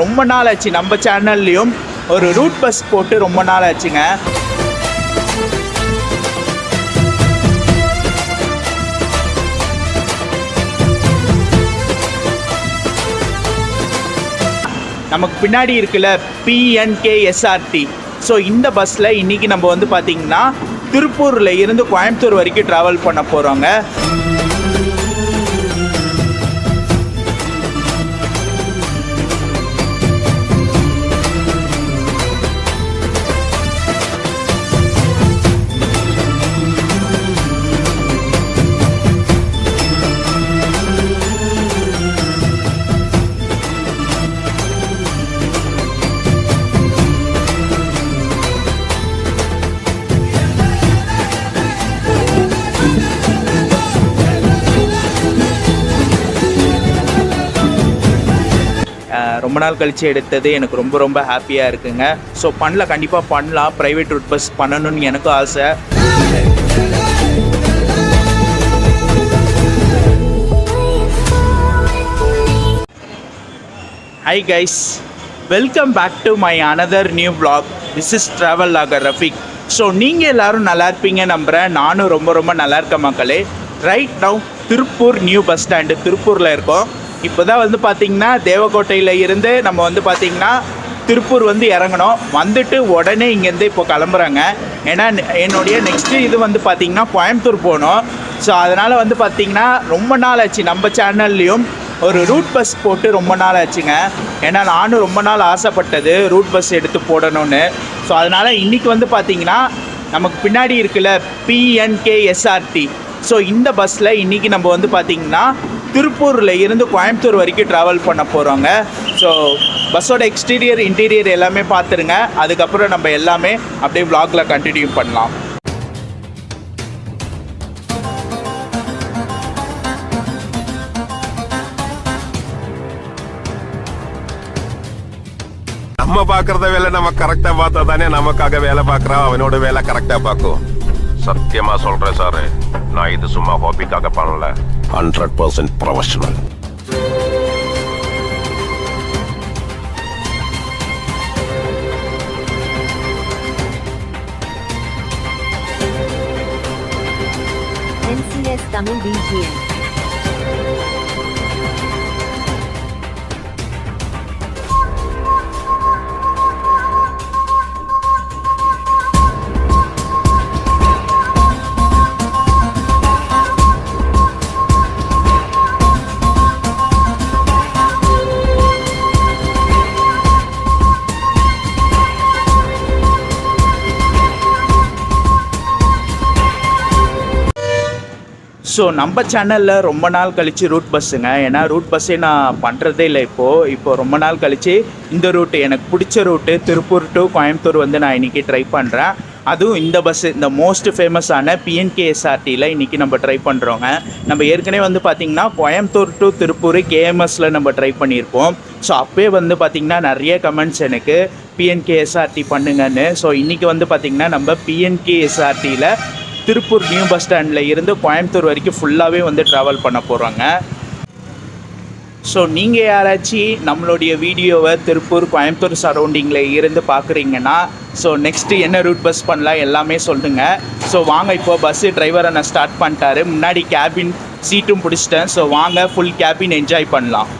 ரொம்ப நாள் ஆச்சு நம்ம சேனல்லையும் ஒரு ரூட் பஸ் போட்டு ரொம்ப நாள் ஆச்சுங்க. நமக்கு பின்னாடி இருக்குல்ல PNKSRT. ஸோ இந்த பஸ்ஸில் இன்றைக்கி நம்ம வந்து பார்த்திங்கன்னா திருப்பூரில் இருந்து கோயம்புத்தூர் வரைக்கும் ட்ராவல் பண்ண போகிறோங்க. ரொம்ப நாள் கழித்து எடுத்தது எனக்கு ரொம்ப ரொம்ப ஹாப்பியாக இருக்குங்க. ஸோ கண்டிப்பாக பண்ணலாம். ப்ரைவேட் ரூட் பஸ் பண்ணணும்னு எனக்கும் ஆசை. Hi guys, welcome back to my another new vlog. This is travel vlogger Rafiq. So நீங்கள் எல்லோரும் நல்லா இருப்பீங்க நம்புகிறேன். நானும் ரொம்ப ரொம்ப நல்லா இருக்கேன் மக்களே. Right now Tiruppur new bus stand திருப்பூரில் இருக்கோம். இப்போ தான் வந்து பார்த்திங்கன்னா தேவக்கோட்டையில் இருந்து நம்ம வந்து பார்த்திங்கன்னா திருப்பூர் வந்து இறங்கணும். வந்துட்டு உடனே இங்கேருந்து இப்போ கிளம்புறாங்க. ஏன்னா என்னுடைய நெக்ஸ்ட்டு இது வந்து பார்த்திங்கன்னா கோயம்புத்தூர் போகணும். ஸோ அதனால் வந்து பார்த்திங்கன்னா ரொம்ப நாள் ஆச்சு நம்ம சேனல்லையும் ஒரு ரூட் பஸ் போட்டு ரொம்ப நாள் ஆச்சுங்க. ஏன்னா நானும் ரொம்ப நாள் ஆசைப்பட்டது ரூட் பஸ் எடுத்து போடணும்னு. ஸோ அதனால் இன்றைக்கி வந்து பார்த்திங்கன்னா நமக்கு பின்னாடி இருக்குல்ல PNKSRT. ஸோ இந்த பஸ்ஸில் இன்றைக்கி நம்ம வந்து பார்த்திங்கன்னா திருப்பூரில் இருந்து கோயம்புத்தூர் வரைக்கும் ட்ராவல் பண்ண போகிறோங்க. ஸோ பஸ்ஸோட எக்ஸ்டீரியர் இன்டீரியர் எல்லாமே பார்த்துருங்க. அதுக்கப்புறம் நம்ம எல்லாமே அப்படியே vlogல கண்டினியூ பண்ணலாம். நம்ம பார்க்குறத வேலை நம்ம கரெக்டாக பார்த்தா தானே நமக்காக வேலை பார்க்குறோம். அவனோட வேலை கரெக்டாக பார்க்கும். சத்தியமா சொல்றேன் சார், நான் இது சும்மா ஹாபிக்காக பண்ணல. 100% professional. NCS Tamil BGM. So நம்ம சேனலில் ரொம்ப நாள் கழித்து ரூட் பஸ்ஸுங்க. ஏன்னா ரூட் பஸ்ஸே நான் பண்ணுறதே இல்லை. இப்போது ரொம்ப நாள் கழித்து இந்த ரூட்டு எனக்கு பிடிச்ச ரூட்டு திருப்பூர் டு கோயம்புத்தூர் வந்து நான் இன்றைக்கி ட்ரை பண்ணுறேன். அதுவும் இந்த பஸ்ஸு இந்த மோஸ்ட் ஃபேமஸான PNKSRTயில் இன்றைக்கி நம்ம ட்ரை பண்ணுறோங்க. நம்ம ஏற்கனவே வந்து பார்த்திங்கன்னா கோயம்புத்தூர் டு திருப்பூர் KMSல நம்ம ட்ரை பண்ணியிருப்போம். ஸோ அப்போயே வந்து பார்த்திங்கன்னா நிறைய கமெண்ட்ஸ் எனக்கு PNKSRT பண்ணுங்கன்னு. ஸோ இன்றைக்கி வந்து பார்த்திங்கன்னா நம்ம PNKSRTயில் திருப்பூர் நியூ பஸ் ஸ்டாண்டில் இருந்து கோயம்புத்தூர் வரைக்கும் ஃபுல்லாகவே வந்து ட்ராவல் பண்ண போகிறோங்க. ஸோ நீங்கள் யாராச்சும் நம்மளுடைய வீடியோவை திருப்பூர் கோயம்புத்தூர் சரௌண்டிங்கில் இருந்து பார்க்குறீங்கன்னா ஸோ நெக்ஸ்ட்டு என்ன ரூட் பஸ் பண்ணலாம் எல்லாமே சொல்லுங்கள். ஸோ வாங்க, இப்போது பஸ்ஸு டிரைவரை நான் ஸ்டார்ட் பண்ணிட்டாரு. முன்னாடி கேபின் சீட்டும் பிடிச்சிட்டேன். ஸோ வாங்க ஃபுல் கேபின் என்ஜாய் பண்ணலாம்.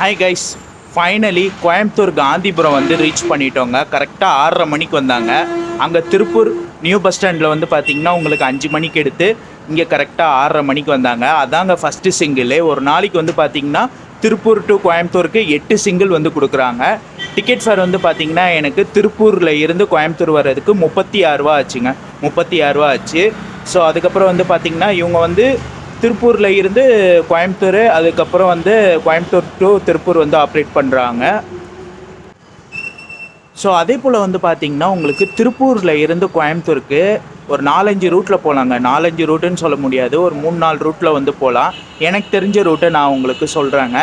Hi guys, finally Coimbatore Gandhipuram வந்து ரீச் பண்ணிட்டோங்க. கரெக்டாக 6:30 மணிக்கு வந்தாங்க. அங்கே திருப்பூர் நியூ பஸ் ஸ்டாண்டில் வந்து பார்த்திங்கன்னா உங்களுக்கு 5 மணிக்கு எடுத்து இங்கே கரெக்டாக 6:30 மணிக்கு வந்தாங்க. அதாங்க ஃபஸ்ட்டு சிங்கிள். ஒரு நாளைக்கு வந்து பார்த்திங்கன்னா திருப்பூர் டு கோயம்புத்தூருக்கு 8 சிங்கிள் வந்து கொடுக்குறாங்க. டிக்கெட் ஃபேர் வந்து பார்த்திங்கன்னா எனக்கு திருப்பூரில் இருந்து கோயம்புத்தூர் வர்றதுக்கு 36 ரூபா ஆச்சுங்க. 36 ரூபா ஆச்சு. ஸோ அதுக்கப்புறம் வந்து பார்த்திங்கன்னா இவங்க வந்து திருப்பூரில் இருந்து கோயம்புத்தூர், அதுக்கப்புறம் வந்து கோயம்புத்தூர் டு திருப்பூர் வந்து ஆப்ரேட் பண்ணுறாங்க. ஸோ அதே போல் வந்து பார்த்திங்கன்னா உங்களுக்கு திருப்பூரில் இருந்து கோயம்புத்தூருக்கு ஒரு 4-5 ரூட்டில் போகலாங்க. 4-5 ரூட்டுன்னு சொல்ல முடியாது, ஒரு 3-4 ரூட்டில் வந்து போகலாம். எனக்கு தெரிஞ்ச ரூட்டை நான் உங்களுக்கு சொல்கிறேங்க.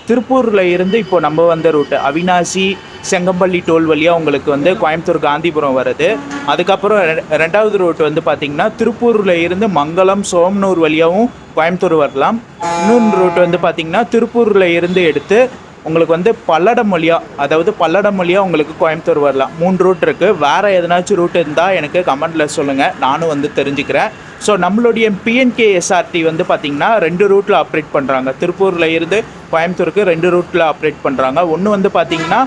திருப்பூரில் இருந்து இப்போ நம்ம வந்த ரூட்டு அவினாசி செங்கம்பள்ளி டோல் வழியாக உங்களுக்கு வந்து கோயம்புத்தூர் காந்திபுரம் வருது. அதுக்கப்புறம் ரெண்டாவது ரூட் வந்து பார்த்திங்கன்னா திருப்பூரில் இருந்து மங்களம் சோமனூர் வழியாகவும் கோயம்புத்தூர் வரலாம். இன்னொன்று ரூட் வந்து பார்த்திங்கன்னா திருப்பூரில் இருந்து எடுத்து உங்களுக்கு வந்து பல்லடம் வழியாக, அதாவது பல்லடம் வழியாக உங்களுக்கு கோயம்புத்தூர் வரலாம். 3 ரூட் இருக்குது. வேறு எதனாச்சும் ரூட் இருந்தால் எனக்கு கமெண்டில் சொல்லுங்கள், நானும் வந்து தெரிஞ்சுக்கிறேன். ஸோ நம்மளுடைய PNKSRT வந்து பார்த்திங்கன்னா 2 ரூட்டில் ஆப்ரேட் பண்ணுறாங்க. திருப்பூரில் இருந்து கோயம்புத்தூருக்கு 2 ரூட்டில் ஆப்ரேட் பண்ணுறாங்க. ஒன்று வந்து பார்த்திங்கன்னா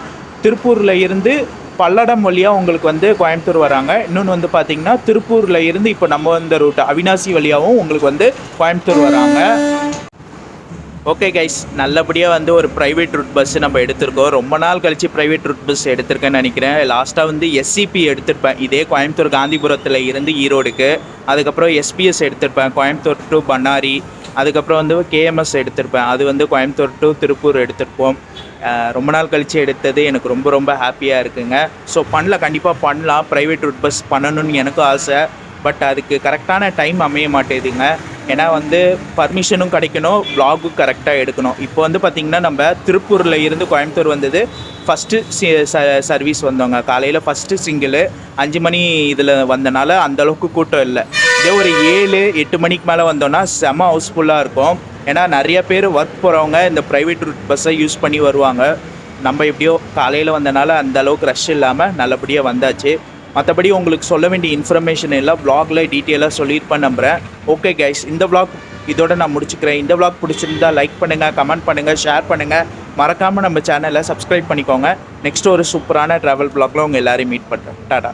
திருப்பூரில் இருந்து பல்லடம் வழியாக உங்களுக்கு வந்து கோயம்புத்தூர் வராங்க. இன்னொன்று வந்து பார்த்திங்கன்னா திருப்பூரில் இருந்து இப்போ நம்ம வந்த ரூட்டு அவினாசி வழியாகவும் உங்களுக்கு வந்து கோயம்புத்தூர் வராங்க. ஓகே கைஸ், நல்லபடியாக வந்து ஒரு ப்ரைவேட் ரூட் பஸ்ஸு நம்ம எடுத்திருக்கோம். ரொம்ப நாள் கழித்து ப்ரைவேட் ரூட் பஸ் எடுத்திருக்கேன்னு நினைக்கிறேன். லாஸ்ட்டாக வந்து SCP எடுத்திருப்பேன், இதே கோயம்புத்தூர் காந்திபுரத்தில் இருந்து ஈரோடுக்கு. அதுக்கப்புறம் SPS எடுத்திருப்பேன், கோயம்புத்தூர் டு பண்ணாரி. அதுக்கப்புறம் வந்து KMS எடுத்திருப்பேன், அது வந்து கோயம்புத்தூர் டு திருப்பூர் எடுத்திருப்போம். ரொம்ப நாள் கழித்து எடுத்தது எனக்கு ரொம்ப ரொம்ப ஹாப்பியாக இருக்குங்க. ஸோ கண்டிப்பாக பண்ணலாம். ப்ரைவேட் ரூட் பஸ் பண்ணணும்னு எனக்கும் ஆசை. பட் அதுக்கு கரெக்டான டைம் அமைய மாட்டேதுங்க. ஏன்னா வந்து பர்மிஷனும் கிடைக்கணும், வ்ளாகும் கரெக்டாக எடுக்கணும். இப்போ வந்து பார்த்திங்கன்னா நம்ம திருப்பூரில் இருந்து கோயம்புத்தூர் வந்தது ஃபஸ்ட்டு சர்வீஸ் வந்தோங்க. காலையில் ஃபஸ்ட்டு சிங்கிள் 5 மணி இதில் வந்தனால அந்தளவுக்கு கூட்டம் இல்லை. இதே ஒரு 7-8 மணிக்கு மேலே வந்தோன்னா செம ஹவுஸ்ஃபுல்லாக இருக்கும். ஏன்னா நிறைய பேர் ஒர்க் போகிறவங்க இந்த ப்ரைவேட் ரூட் பஸ்ஸை யூஸ் பண்ணி வருவாங்க. நம்ம எப்படியோ காலையில் வந்தனால அந்த அளவுக்கு ரஷ் இல்லாமல் நல்லபடியாக வந்தாச்சு. மற்றபடி உங்களுக்கு சொல்ல வேண்டிய இன்ஃபர்மேஷன் எல்லாம் வ்ளாகில் டீட்டெயிலாக சொல்லியிருப்பேன் நம்புகிறேன். ஓகே கைஸ், இந்த வ்ளாக் இதோட நான் முடிச்சுக்கிறேன். இந்த வ்ளாக் பிடிச்சிருந்தா லைக் பண்ணுங்கள், கமெண்ட் பண்ணுங்கள், ஷேர் பண்ணுங்கள். மறக்காமல் நம்ம சேனலை சப்ஸ்கிரைப் பண்ணிக்கோங்க. நெக்ஸ்ட் ஒரு சூப்பரான ட்ராவல் வ்ளாகில் உங்கள் எல்லோரையும் மீட் பண்ணுறேன். டாடா.